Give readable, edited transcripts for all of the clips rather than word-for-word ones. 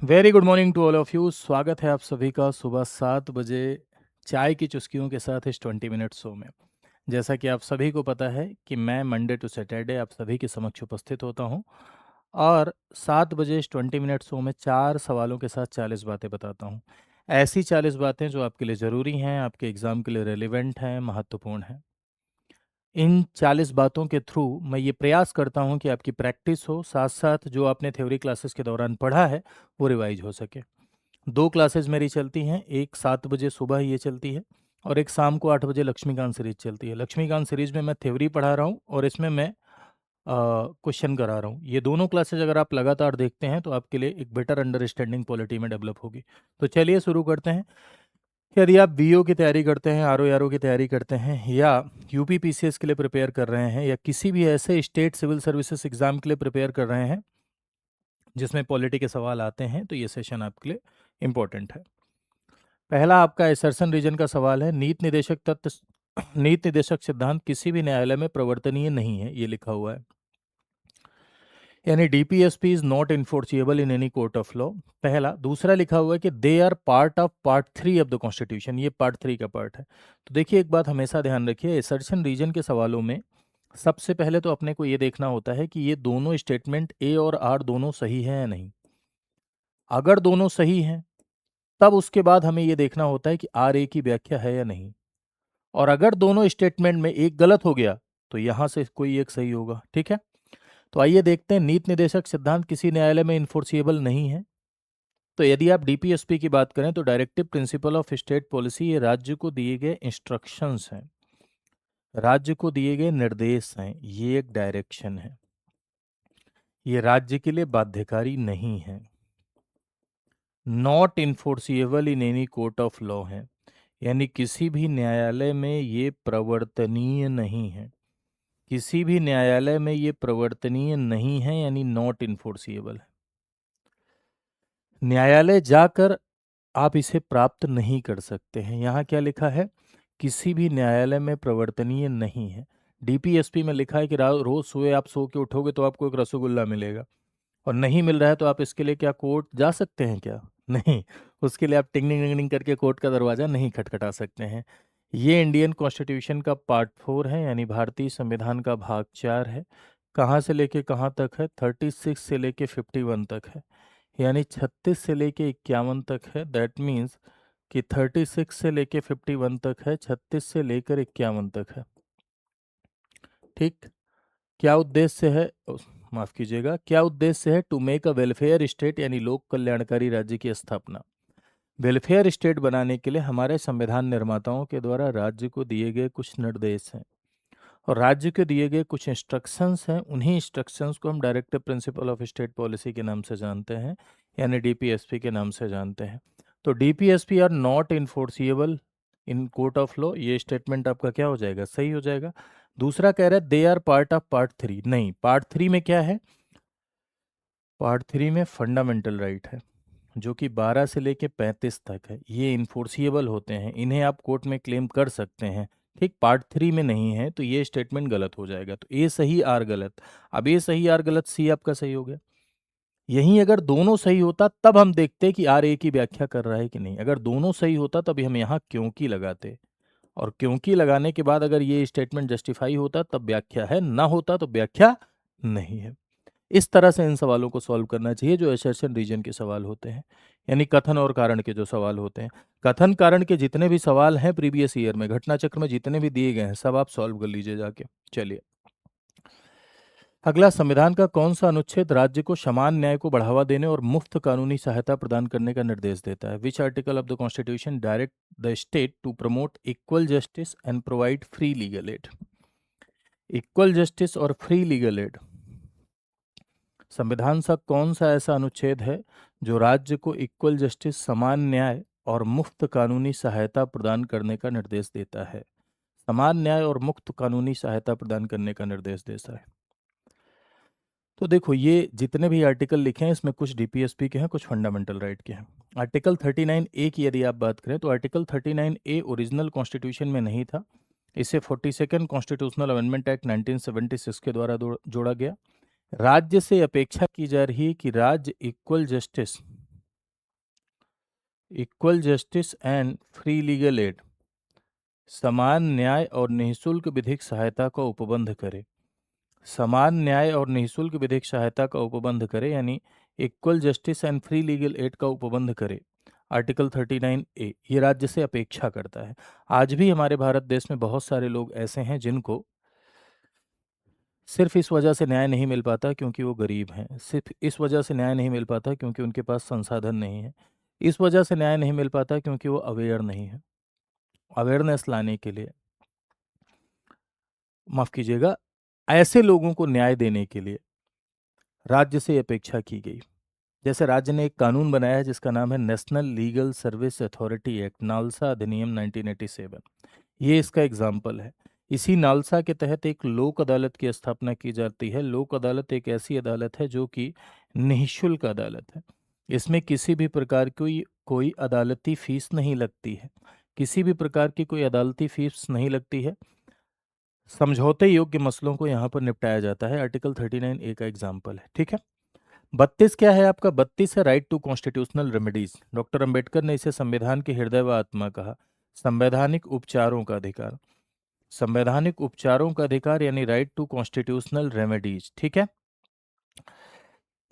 Very good morning to all of you. स्वागत है आप सभी का सुबह 7 बजे चाय की चुस्कियों के साथ इस 20 मिनट शो में। जैसा कि आप सभी को पता है कि मैं मंडे टू सैटरडे आप सभी के समक्ष उपस्थित होता हूं और 7 बजे इस 20 मिनट शो में 4 सवालों के साथ 40 बातें बताता हूं। ऐसी 40 बातें जो आपके लिए ज़रूरी हैं, आपके एग्ज़ाम के लिए रेलिवेंट हैं, महत्वपूर्ण हैं। इन 40 बातों के थ्रू मैं ये प्रयास करता हूं कि आपकी प्रैक्टिस हो, साथ साथ जो आपने थ्योरी क्लासेस के दौरान पढ़ा है वो रिवाइज हो सके। 2 क्लासेस मेरी चलती हैं, एक 7 बजे सुबह ये चलती है और एक शाम को 8 बजे लक्ष्मीकांत सीरीज चलती है। लक्ष्मीकांत सीरीज में मैं थ्योरी पढ़ा रहा हूँ और इसमें मैं क्वेश्चन करा रहा हूँ। ये दोनों क्लासेज अगर आप लगातार देखते हैं तो आपके लिए एक बेटर अंडरस्टैंडिंग पॉलिटी में डेवलप होगी। तो चलिए शुरू करते हैं। यदि आप बीओ की तैयारी करते हैं, आरओ की तैयारी करते हैं या यूपी पीसीएस के लिए प्रिपेयर कर रहे हैं या किसी भी ऐसे स्टेट सिविल सर्विसेज एग्जाम के लिए प्रिपेयर कर रहे हैं जिसमें पॉलिटी के सवाल आते हैं, तो ये सेशन आपके लिए इम्पोर्टेंट है। पहला आपका एसर्शन रीजन का सवाल है, नीति निदेशक तत्व नीति निदेशक सिद्धांत किसी भी न्यायालय में प्रवर्तनीय नहीं है, ये लिखा हुआ है। यानी DPSP is not enforceable in any court of law. पहला। दूसरा लिखा हुआ है कि they are part of part 3 of the constitution, ये पार्ट 3 का पार्ट है। तो देखिए, एक बात हमेशा ध्यान रखिए, एसर्शन रीजन के सवालों में सबसे पहले तो अपने को ये देखना होता है कि ये दोनों स्टेटमेंट ए और आर दोनों सही है या नहीं। अगर दोनों सही हैं तब उसके बाद हमें ये देखना होता है कि आर ए की व्याख्या है या नहीं। और अगर दोनों स्टेटमेंट में एक गलत हो गया तो यहां से कोई एक सही होगा। ठीक है, तो आइए देखते हैं। नीति निर्देशक सिद्धांत किसी न्यायालय में इन्फोर्सिएबल नहीं है। तो यदि आप डीपीएसपी की बात करें तो directive principle of state policy, ये राज्य को दिए गए इंस्ट्रक्शंस हैं, राज्य को दिए गए निर्देश हैं, ये एक डायरेक्शन है, ये राज्य के लिए बाध्यकारी नहीं है। Not enforceable in any court of law है, यानी किसी भी न्यायालय में ये प्रवर्तनीय नहीं है। किसी भी न्यायालय में ये प्रवर्तनीय नहीं है, यानी नॉट इन्फोर्सिएबल है। न्यायालय जाकर आप इसे प्राप्त नहीं कर सकते हैं। यहाँ क्या लिखा है? किसी भी न्यायालय में प्रवर्तनीय नहीं है। डीपीएसपी में लिखा है कि रोज सुबह आप सो के उठोगे तो आपको एक रसगुल्ला मिलेगा, और नहीं मिल रहा है तो आप इसके लिए क्या कोर्ट जा सकते हैं क्या? नहीं। उसके लिए आप टिंग टिंग टिंग टिंग करके कोर्ट का दरवाजा नहीं खटखटा सकते हैं। ये इंडियन कॉन्स्टिट्यूशन का पार्ट 4 है, यानी भारतीय संविधान का भाग 4 है। कहाँ से लेके कहाँ तक है? 36 से लेके 51 तक है, यानी 36 से लेके 51 तक है। दैट मीन्स कि 36 से लेके 51 तक है, 36 से लेकर 51 तक है। ठीक। क्या उद्देश्य है? माफ कीजिएगा, क्या उद्देश्य है? To make a welfare state, यानी लोक कल्याणकारी राज्य की स्थापना। वेलफेयर स्टेट बनाने के लिए हमारे संविधान निर्माताओं के द्वारा राज्य को दिए गए कुछ निर्देश हैं और राज्य के दिए गए कुछ इंस्ट्रक्शंस हैं। उन्हीं इंस्ट्रक्शंस को हम directive principle of state policy के नाम से जानते हैं, यानी डीपीएसपी के नाम से जानते हैं। तो DPSP are not enforceable in court of law, ये स्टेटमेंट आपका क्या हो जाएगा? सही हो जाएगा। दूसरा कह रहा है they are part of part 3। नहीं, पार्ट 3 में क्या है? पार्ट 3 में फंडामेंटल राइट है, जो कि 12 से लेके 35 तक है। ये इन्फोर्सिएबल होते हैं, इन्हें आप कोर्ट में क्लेम कर सकते हैं। ठीक, पार्ट 3 में नहीं है, तो ये स्टेटमेंट गलत हो जाएगा। तो ए सही आर गलत। अब ए सही आर गलत, सी आपका सही हो गया। यहीं अगर दोनों सही होता तब हम देखते कि आर ए की व्याख्या कर रहा है कि नहीं। अगर दोनों सही होता तब हम यहाँ क्योंकि लगाते, और क्योंकि लगाने के बाद अगर ये स्टेटमेंट जस्टिफाई होता तब व्याख्या है, ना होता तो व्याख्या नहीं है। इस तरह से इन सवालों को सॉल्व करना चाहिए जो असर्शन रीजन के सवाल होते हैं, यानी कथन और कारण के जो सवाल होते हैं। कथन कारण के जितने भी सवाल हैं प्रीवियस ईयर में, घटना चक्र में जितने भी दिए गए हैं, सब आप सॉल्व कर लीजिए जाके। चलिए, अगला, संविधान का कौन सा अनुच्छेद राज्य को समान न्याय को बढ़ावा देने और मुफ्त कानूनी सहायता प्रदान करने का निर्देश देता है? Which article of the constitution direct the state to promote equal justice and provide free legal aid? Equal justice और फ्री लीगल एड, संविधान सा कौन सा ऐसा अनुच्छेद है जो राज्य को इक्वल जस्टिस, समान न्याय और मुफ्त कानूनी सहायता प्रदान करने का निर्देश देता है? समान न्याय और मुफ्त कानूनी सहायता प्रदान करने का निर्देश देता है। तो देखो, ये जितने भी आर्टिकल लिखे हैं इसमें कुछ डीपीएसपी के हैं, कुछ फंडामेंटल राइट के हैं। आर्टिकल 39A की यदि आप बात करें तो आर्टिकल 39A ओरिजिनल कॉन्स्टिट्यूशन में नहीं था। इसे 42nd कॉन्स्टिट्यूशनल अमेंडमेंट एक्ट 1976 के द्वारा जोड़ा गया। राज्य से अपेक्षा की जा रही है कि राज्य equal justice equal justice and free legal add, समान न्याय और निःशुल्क विधिक सहायता का उपबंध करे। समान न्याय और निःशुल्क विधिक सहायता का उपबंध करे यानी equal justice and free legal add का उपबंध करे। आर्टिकल 39A ये राज्य से अपेक्षा करता है। आज भी हमारे भारत देश में बहुत सारे लोग ऐसे हैं जिनको सिर्फ इस वजह से न्याय नहीं मिल पाता क्योंकि वो गरीब हैं, सिर्फ इस वजह से न्याय नहीं मिल पाता क्योंकि उनके पास संसाधन नहीं है, इस वजह से न्याय नहीं मिल पाता क्योंकि वो अवेयर नहीं है। अवेयरनेस लाने के लिए, माफ कीजिएगा, ऐसे लोगों को न्याय देने के लिए राज्य से अपेक्षा की गई। जैसे राज्य ने एक कानून बनाया है जिसका नाम है national legal service authority act, NALSA अधिनियम 1987। ये इसका एग्जाम्पल है। इसी नालसा के तहत एक लोक अदालत की स्थापना की जाती है। लोक अदालत एक ऐसी अदालत है जो कि निःशुल्क अदालत है। इसमें किसी भी प्रकार की कोई अदालती फीस नहीं लगती है, किसी भी प्रकार की कोई अदालती फीस नहीं लगती है। समझौते योग्य मसलों को यहाँ पर निपटाया जाता है। आर्टिकल 39A का एग्जाम्पल है। ठीक है। 32 क्या है आपका? 32 है right to constitutional remedies. Doctor Ambedkar ने इसे संविधान की हृदय व आत्मा कहा। संवैधानिक उपचारों का अधिकार, संवैधानिक उपचारों का अधिकार यानी राइट टू कॉन्स्टिट्यूशनल रेमेडीज। ठीक है।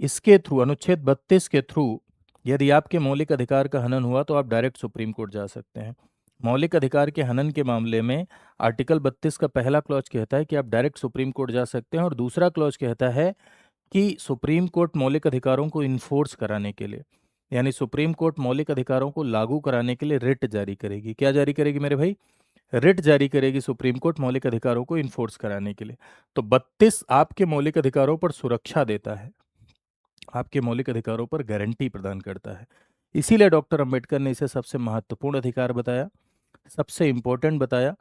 इसके थ्रू, अनुच्छेद 32 के थ्रू यदि आपके मौलिक अधिकार का हनन हुआ तो आप डायरेक्ट सुप्रीम कोर्ट जा सकते हैं। मौलिक अधिकार के हनन के मामले में आर्टिकल 32 का पहला क्लॉज कहता है कि आप डायरेक्ट सुप्रीम कोर्ट जा सकते हैं, और दूसरा क्लॉज कहता है कि सुप्रीम कोर्ट मौलिक अधिकारों को इन्फोर्स कराने के लिए, यानी सुप्रीम कोर्ट मौलिक अधिकारों को लागू कराने के लिए रिट जारी करेगी। क्या जारी करेगी मेरे भाई? रिट जारी करेगी सुप्रीम कोर्ट मौलिक अधिकारों को इन्फोर्स कराने के लिए। तो 32 आपके मौलिक अधिकारों पर सुरक्षा देता है, आपके मौलिक अधिकारों पर गारंटी प्रदान करता है। इसीलिए डॉक्टर अंबेडकर ने इसे सबसे महत्वपूर्ण अधिकार बताया, सबसे इंपॉर्टेंट बताया।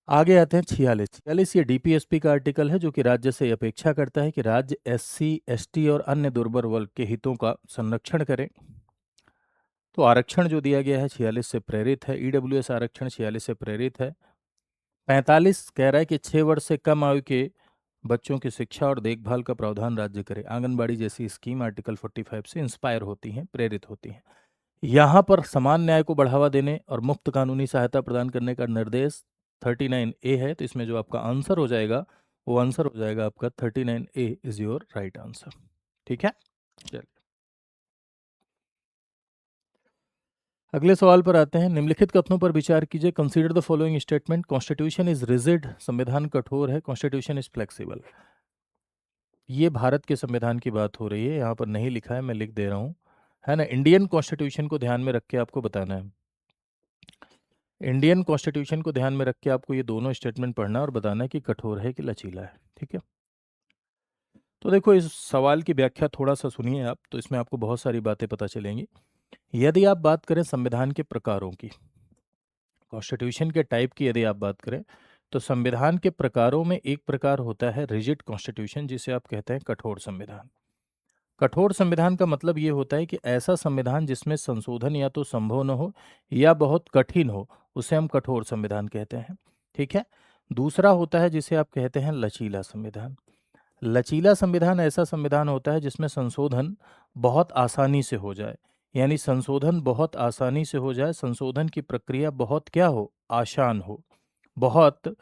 आगे आते हैं 46। 46 ये डीपीएसपी का आर्टिकल है जो कि राज्य से अपेक्षा करता है कि राज्य एससी, एसटी और अन्य दुर्बल वर्ग के हितों का संरक्षण करे। तो आरक्षण जो दिया गया है 46 से प्रेरित है। ईडब्ल्यूएस आरक्षण 46 से प्रेरित है। 45 कह रहा है कि 6 वर्ष से कम आयु के बच्चों की शिक्षा और देखभाल का प्रावधान राज्य करे। आंगनबाड़ी जैसी स्कीम आर्टिकल 45 से इंस्पायर होती हैं, प्रेरित होती हैं। यहाँ पर समान न्याय को बढ़ावा देने और मुफ्त कानूनी सहायता प्रदान करने का निर्देश 39A है। तो इसमें जो आपका आंसर हो जाएगा वो आंसर हो जाएगा आपका 39A is your right answer. ठीक है। चलिए अगले सवाल पर आते हैं। निम्नलिखित कथनों पर विचार कीजिए। Consider the following statement. Constitution is rigid, संविधान कठोर है। Constitution is flexible. ये भारत के संविधान की बात हो रही है, यहाँ पर नहीं लिखा है, मैं लिख दे रहा हूँ, है ना। इंडियन कॉन्स्टिट्यूशन को ध्यान में रख के आपको बताना है। इंडियन कॉन्स्टिट्यूशन को ध्यान में रख के आपको ये दोनों स्टेटमेंट पढ़ना और बताना है कि कठोर है कि लचीला है। ठीक है। तो देखो इस सवाल की व्याख्या थोड़ा सा सुनिए आप, तो इसमें आपको बहुत सारी बातें पता चलेंगी। यदि आप बात करें संविधान के प्रकारों की, कॉन्स्टिट्यूशन के टाइप की यदि आप बात करें, तो संविधान के प्रकारों में एक प्रकार होता है रिजिड कॉन्स्टिट्यूशन, जिसे आप कहते हैं कठोर संविधान। कठोर संविधान का मतलब ये होता है कि ऐसा संविधान जिसमें संशोधन या तो संभव न हो या बहुत कठिन हो, उसे हम कठोर संविधान कहते हैं। ठीक है। दूसरा होता है जिसे आप कहते हैं लचीला संविधान। लचीला संविधान ऐसा संविधान होता है जिसमें संशोधन बहुत आसानी से हो जाए, यानी संशोधन बहुत आसानी से हो जाए, संशोधन की प्रक्रिया बहुत क्या हो, आसान हो, बहुत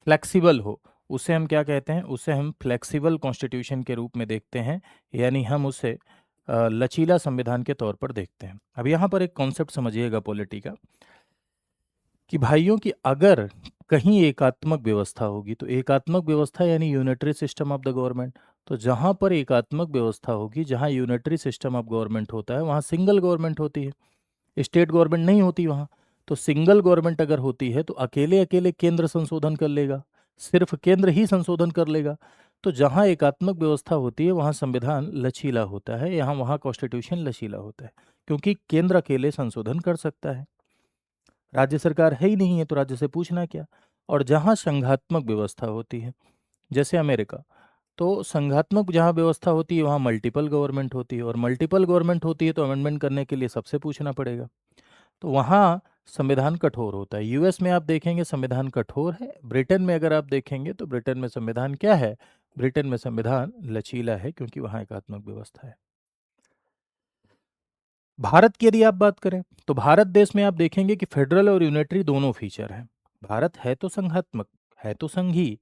फ्लेक्सिबल हो, उसे हम क्या कहते हैं, उसे हम फ्लेक्सिबल कॉन्स्टिट्यूशन के रूप में देखते हैं, यानी हम उसे लचीला संविधान के तौर पर देखते हैं। अब यहाँ पर एक कॉन्सेप्ट समझिएगा पॉलिटी का, कि भाइयों की अगर कहीं एकात्मक व्यवस्था होगी, तो एकात्मक व्यवस्था यानी unitary system of the government, तो जहाँ पर एकात्मक व्यवस्था होगी, जहाँ यूनिटरी सिस्टम ऑफ गवर्नमेंट होता है, वहाँ सिंगल गवर्नमेंट होती है, स्टेट गवर्नमेंट नहीं होती वहाँ। तो सिंगल गवर्नमेंट अगर होती है तो अकेले अकेले केंद्र संशोधन कर लेगा, सिर्फ केंद्र ही संशोधन कर लेगा। तो जहाँ एकात्मक व्यवस्था होती है वहाँ संविधान लचीला होता है, यहाँ वहाँ कॉन्स्टिट्यूशन लचीला होता है, क्योंकि केंद्र अकेले संशोधन कर सकता है, राज्य सरकार है ही नहीं है तो राज्य से पूछना क्या। और जहाँ संघात्मक व्यवस्था होती है, जैसे अमेरिका, तो संघात्मक जहाँ व्यवस्था होती है वहाँ मल्टीपल गवर्नमेंट होती है, और मल्टीपल गवर्नमेंट होती है तो अमेंडमेंट करने के लिए सबसे पूछना पड़ेगा, तो वहाँ संविधान कठोर होता है। यूएस में आप देखेंगे संविधान कठोर है, ब्रिटेन में अगर आप देखेंगे तो ब्रिटेन में संविधान क्या है, ब्रिटेन में संविधान लचीला है, क्योंकि वहाँ एकात्मक व्यवस्था है। भारत की यदि आप बात करें तो भारत देश में आप देखेंगे कि फेडरल और यूनिटरी दोनों फीचर हैं। भारत है तो संघात्मक, है तो संघीय,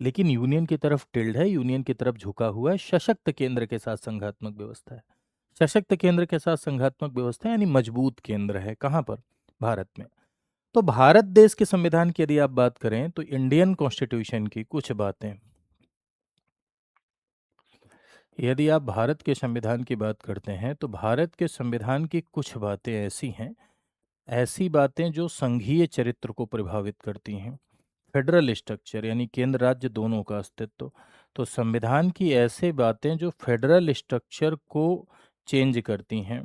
लेकिन यूनियन की तरफ टिल्ड है, यूनियन की तरफ झुका हुआ है, सशक्त केंद्र के साथ संघात्मक व्यवस्था है। सशक्त केंद्र के साथ संघात्मक व्यवस्था यानी मजबूत केंद्र है। कहाँ पर? भारत में। तो भारत देश के संविधान की यदि आप बात करें तो इंडियन कॉन्स्टिट्यूशन की कुछ बातें, यदि आप भारत के संविधान की बात करते हैं तो भारत के संविधान की कुछ बातें ऐसी हैं, ऐसी बातें जो संघीय चरित्र को प्रभावित करती हैं। फेडरल स्ट्रक्चर यानी केंद्र राज्य दोनों का अस्तित्व। तो संविधान की ऐसे बातें जो फेडरल स्ट्रक्चर को चेंज करती हैं,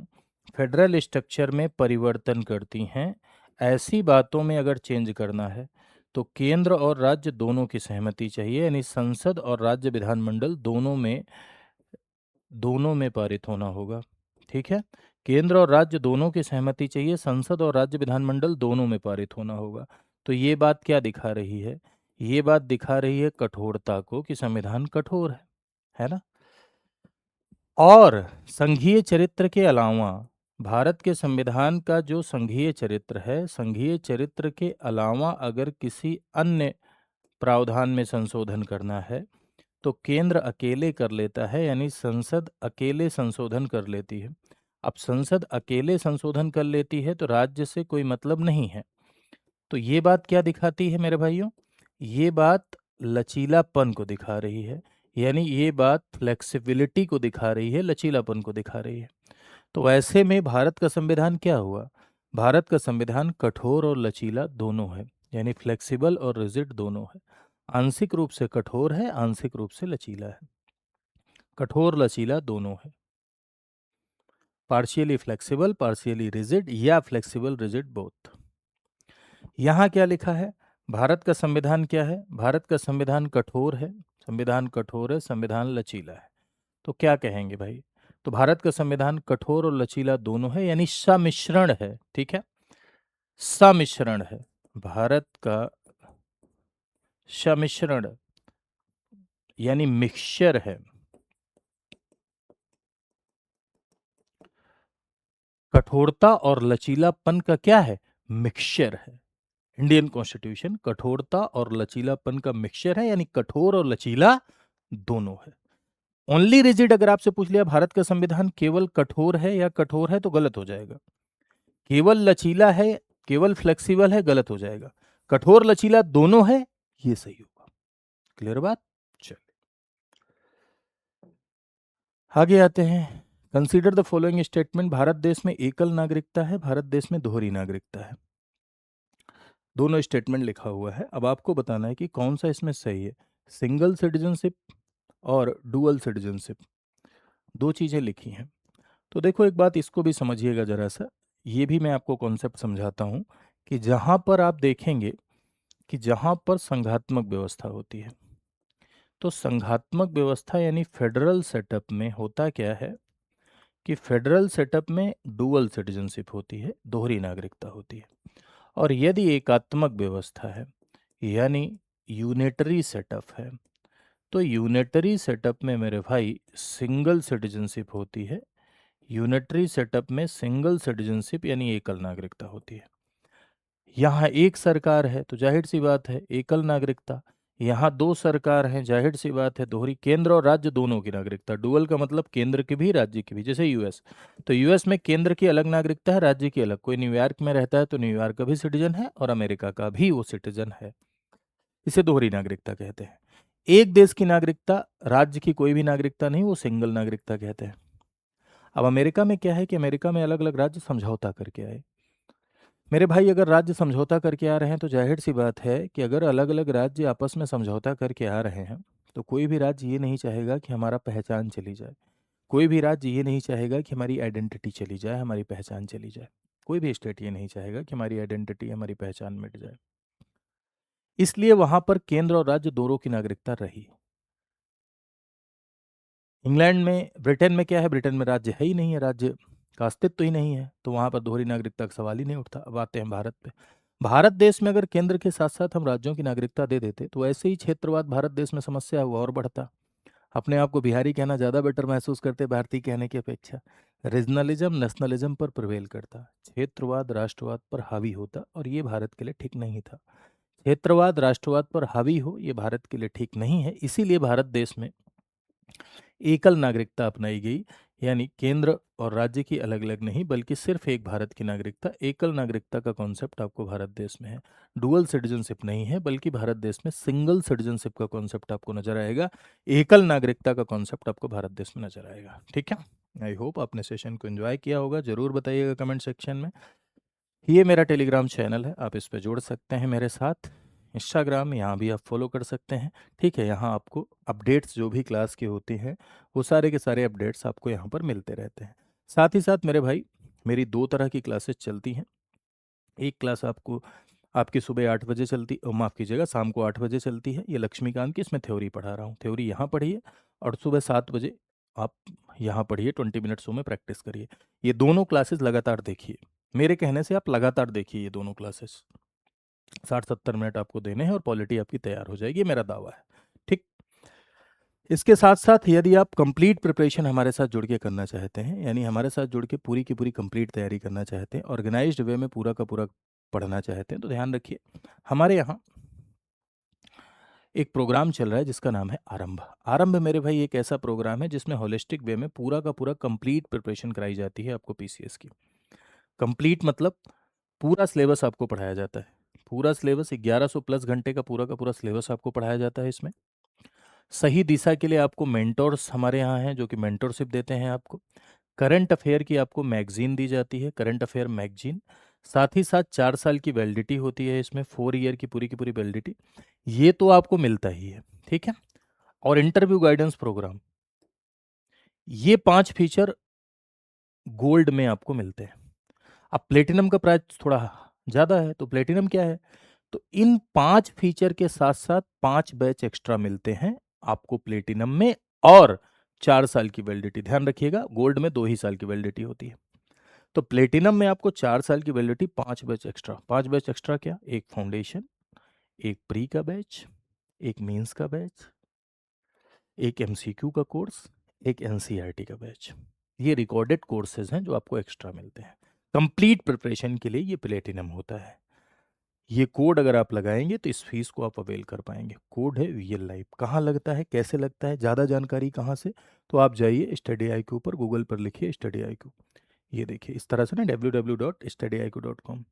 फेडरल स्ट्रक्चर में परिवर्तन करती हैं, ऐसी बातों में अगर चेंज करना है तो केंद्र और राज्य दोनों की सहमति चाहिए, यानी संसद और राज्य विधानमंडल दोनों में पारित होना होगा। ठीक है, केंद्र और राज्य दोनों की सहमति चाहिए, संसद और राज्य विधानमंडल दोनों में पारित होना होगा। तो ये बात क्या दिखा रही है? ये बात दिखा रही है कठोरता को, कि संविधान कठोर है ना। और संघीय चरित्र के अलावा भारत के संविधान का जो संघीय चरित्र है, संघीय चरित्र के अलावा अगर किसी अन्य प्रावधान में संशोधन करना है तो केंद्र अकेले कर लेता है, यानी संसद अकेले संशोधन कर लेती है। अब संसद अकेले संशोधन कर लेती है तो राज्य से कोई मतलब नहीं है। तो ये बात क्या दिखाती है मेरे भाइयों? ये बात लचीलापन को दिखा रही है, यानी ये बात फ्लेक्सिबिलिटी को दिखा रही है, लचीलापन को दिखा रही है। तो ऐसे में भारत का संविधान क्या हुआ? भारत का संविधान कठोर और लचीला दोनों है, यानी फ्लेक्सिबल और रिजिड दोनों है। आंशिक रूप से कठोर है, आंशिक रूप से लचीला है। कठोर लचीला दोनों है, पार्शियली फ्लेक्सिबल, पार्शियली रिजिड, या फ्लेक्सिबल रिजिड बोथ। यहाँ क्या लिखा है? भारत का संविधान क्या है? भारत का संविधान कठोर है, संविधान कठोर है, संविधान लचीला है। तो क्या कहेंगे भाई? तो भारत का संविधान कठोर और लचीला दोनों है, यानी सम्मिश्रण है। ठीक है, सम्मिश्रण है। भारत का सम्मिश्रण यानी मिक्सचर है। कठोरता और लचीलापन का क्या है? मिक्सचर है। इंडियन कॉन्स्टिट्यूशन कठोरता और लचीलापन का मिक्सचर है, यानी कठोर और लचीला दोनों है। ओनली रिजिड अगर आपसे पूछ लिया भारत का संविधान केवल कठोर है या कठोर है, तो गलत हो जाएगा। केवल लचीला है, केवल फ्लेक्सिबल है, गलत हो जाएगा। कठोर लचीला दोनों है, ये सही होगा। क्लियर बात? चलिए आगे आते हैं। Consider the following statement. Bharat देश में एकल नागरिकता है, भारत देश में दोहरी नागरिकता है। दोनों स्टेटमेंट लिखा हुआ है। अब आपको बताना है कि कौन सा इसमें सही है। सिंगल सिटीजनशिप और डुअल सिटीजनशिप, दो चीज़ें लिखी हैं। तो देखो एक बात, इसको भी समझिएगा ज़रा सा। ये भी मैं आपको कॉन्सेप्ट समझाता हूँ कि जहाँ पर आप देखेंगे कि जहाँ पर संघात्मक व्यवस्था होती है, तो संघात्मक व्यवस्था यानी फेडरल सेटअप में होता क्या है कि फेडरल सेटअप में डुअल सिटीजनशिप होती है, दोहरी नागरिकता होती है। और यदि एकात्मक व्यवस्था है यानी यूनिटरी सेटअप है, तो यूनिटरी सेटअप में मेरे भाई सिंगल सिटीजनशिप होती है। यूनिटरी सेटअप में सिंगल सिटीजनशिप यानी एकल नागरिकता होती है। यहाँ एक सरकार है तो जाहिर सी बात है एकल नागरिकता। यहाँ दो सरकार हैं, जाहिर सी बात है दोहरी। केंद्र और राज्य दोनों की नागरिकता, डुअल का मतलब केंद्र की भी राज्य की भी, जैसे यूएस। तो यूएस में केंद्र की अलग नागरिकता है, राज्य की अलग। कोई न्यूयॉर्क में रहता है तो न्यूयॉर्क का भी सिटीजन है और अमेरिका का भी वो सिटीजन है। इसे दोहरी नागरिकता कहते हैं। एक देश की नागरिकता, राज्य की कोई भी नागरिकता नहीं, वो सिंगल नागरिकता कहते हैं। अब अमेरिका में क्या है कि अमेरिका में अलग अलग राज्य समझौता करके आए। मेरे भाई अगर राज्य समझौता करके आ रहे हैं तो जाहिर सी बात है कि अगर अलग अलग राज्य आपस में समझौता करके आ रहे हैं तो कोई भी राज्य ये नहीं चाहेगा कि हमारा पहचान चली जाए। कोई भी राज्य ये नहीं चाहेगा कि हमारी आइडेंटिटी चली जाए, हमारी पहचान चली जाए। कोई भी स्टेट ये नहीं चाहेगा कि हमारी आइडेंटिटी, हमारी पहचान मिट जाए। इसलिए वहां पर केंद्र और राज्य दोनों की नागरिकता रही। इंग्लैंड में, ब्रिटेन में क्या है? ब्रिटेन में राज्य है ही नहीं है, राज्य का अस्तित्व ही नहीं है, तो वहां पर दोहरी नागरिकता का सवाल ही नहीं उठता। अब आते हैं भारत पे। भारत देश में अगर केंद्र के साथ साथ हम राज्यों की नागरिकता दे देते तो ऐसे ही क्षेत्रवाद भारत देश में समस्या हुआ और बढ़ता। अपने आप को बिहारी कहना ज़्यादा बेटर महसूस करते भारतीय कहने की अपेक्षा। रीजनलिज्म नेशनलिज्म पर प्रिवेल करता, क्षेत्रवाद राष्ट्रवाद पर हावी होता, और ये भारत के लिए ठीक नहीं था। क्षेत्रवाद राष्ट्रवाद पर हावी हो ये भारत के लिए ठीक नहीं है, इसीलिए भारत देश में एकल नागरिकता अपनाई गई, यानी केंद्र और राज्य की अलग अलग नहीं बल्कि सिर्फ एक भारत की नागरिकता। एकल नागरिकता का कॉन्सेप्ट आपको भारत देश में है। डुअल सिटीजनशिप नहीं है बल्कि भारत देश में सिंगल सिटीजनशिप का कॉन्सेप्ट आपको नजर आएगा। एकल नागरिकता का कॉन्सेप्ट आपको भारत देश में नजर आएगा। ठीक है, आई होप आपने सेशन को एंजॉय किया होगा। जरूर बताइएगा कमेंट सेक्शन में। ये मेरा टेलीग्राम चैनल है, आप इस पे जुड़ सकते हैं मेरे साथ। इंस्टाग्राम यहाँ भी आप फॉलो कर सकते हैं। ठीक है, यहाँ आपको अपडेट्स जो भी क्लास के होते हैं वो सारे के सारे अपडेट्स आपको यहाँ पर मिलते रहते हैं। साथ ही साथ मेरे भाई, मेरी दो तरह की क्लासेस चलती हैं। एक क्लास आपको आपकी सुबह 8 बजे चलती, माफ़ कीजिएगा, शाम को 8 बजे चलती है। ये लक्ष्मीकांत की, इसमें थ्योरी पढ़ा रहा हूँ। थ्योरी यहाँ पढ़िए और सुबह 7 बजे आप यहाँ पढ़िए, 20 मिनट्सों में प्रैक्टिस करिए। ये दोनों क्लासेस लगातार देखिए, मेरे कहने से आप लगातार देखिए ये दोनों क्लासेस। 60-70 मिनट आपको देने हैं और पॉलिटी आपकी तैयार हो जाएगी, मेरा दावा है। ठीक, इसके साथ साथ यदि आप कंप्लीट प्रिपरेशन हमारे साथ जुड़ के करना चाहते हैं, यानी हमारे साथ जुड़ के पूरी की पूरी कंप्लीट तैयारी करना चाहते हैं, ऑर्गेनाइज्ड वे में पूरा का पूरा पढ़ना चाहते हैं, तो ध्यान रखिए हमारे यहाँ एक प्रोग्राम चल रहा है जिसका नाम है आरंभ। आरंभ मेरे भाई एक ऐसा प्रोग्राम है जिसमें होलिस्टिक वे में पूरा का पूरा कंप्लीट प्रिपरेशन कराई जाती है आपको पीसीएस की। कंप्लीट मतलब पूरा सिलेबस आपको पढ़ाया जाता है। पूरा सिलेबस 1100 प्लस घंटे का पूरा सिलेबस आपको पढ़ाया जाता है इसमें। सही दिशा के लिए आपको मेंटोर्स हमारे यहाँ हैं जो कि मेंटोरशिप देते हैं आपको। करंट अफेयर की आपको मैगजीन दी जाती है, करंट अफेयर मैगजीन। साथ ही साथ 4 साल की वैलिडिटी होती है इसमें, 4 ईयर की पूरी वैलिडिटी। ये तो आपको मिलता ही है, ठीक है। और इंटरव्यू गाइडेंस प्रोग्राम, ये 5 फीचर गोल्ड में आपको मिलते हैं। अब प्लेटिनम का प्राइस थोड़ा ज़्यादा है, तो प्लेटिनम क्या है, तो इन 5 फीचर के साथ साथ 5 बैच एक्स्ट्रा मिलते हैं आपको प्लेटिनम में। और 4 साल की वैलिडिटी, ध्यान रखिएगा गोल्ड में 2 ही साल की वैलिडिटी होती है। तो प्लेटिनम में आपको 4 साल की validity, 5 batch extra. 5 batch extra क्या, एक फाउंडेशन, एक प्री का बैच, एक मेंस का बैच, एक एमसीक्यू का कोर्स, एक एनसीईआरटी का बैच। ये रिकॉर्डेड कोर्सेज हैं जो आपको एक्स्ट्रा मिलते हैं। कंप्लीट प्रिपरेशन के लिए ये प्लेटिनम होता है। ये कोड अगर आप लगाएंगे तो इस फीस को आप अवेल कर पाएंगे। कोड है वीएल लाइफ। कहाँ लगता है, कैसे लगता है, ज़्यादा जानकारी कहाँ से, तो आप जाइए स्टडी आई क्यू पर, गूगल पर लिखिए स्टडी आई क्यू। ये देखिए इस तरह से ना, www.studyIQ.com।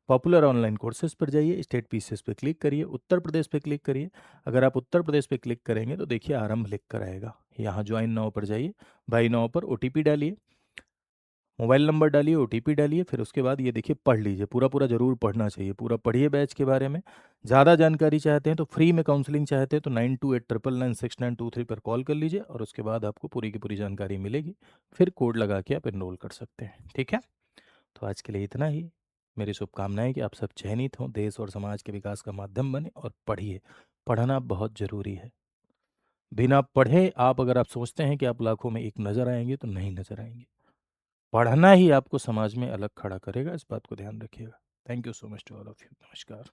पॉपुलर ऑनलाइन कोर्सेज पर जाइए, स्टेट पीसीएस पे क्लिक करिए, उत्तर प्रदेश पे क्लिक करिए। अगर आप उत्तर प्रदेश पे क्लिक करेंगे तो देखिए आरंभ लिख कर आएगा। यहाँ ज्वाइन नाउ पर जाइए, बाई नाउ पर ओटीपी डालिए, मोबाइल नंबर डालिए, ओटीपी डालिए, फिर उसके बाद ये देखिए पढ़ लीजिए। पूरा पूरा जरूर पढ़ना चाहिए, पूरा पढ़िए बैच के बारे में। ज़्यादा जानकारी चाहते हैं तो, फ्री में काउंसलिंग चाहते हैं तो 9289996923 पर कॉल कर लीजिए और उसके बाद आपको पूरी की पूरी जानकारी मिलेगी। फिर कोड लगा के आप एनरोल कर सकते हैं, ठीक है। तो आज के लिए इतना ही। मेरी शुभकामनाएं कि आप सब चयनित हों, देश और समाज के विकास का माध्यम बने, और पढ़िए। पढ़ना बहुत ज़रूरी है। बिना पढ़े आप, अगर आप सोचते हैं कि आप लाखों में एक नज़र आएंगे, तो नहीं नज़र आएंगे। पढ़ना ही आपको समाज में अलग खड़ा करेगा, इस बात को ध्यान रखिएगा। Thank you so much to all of you. नमस्कार।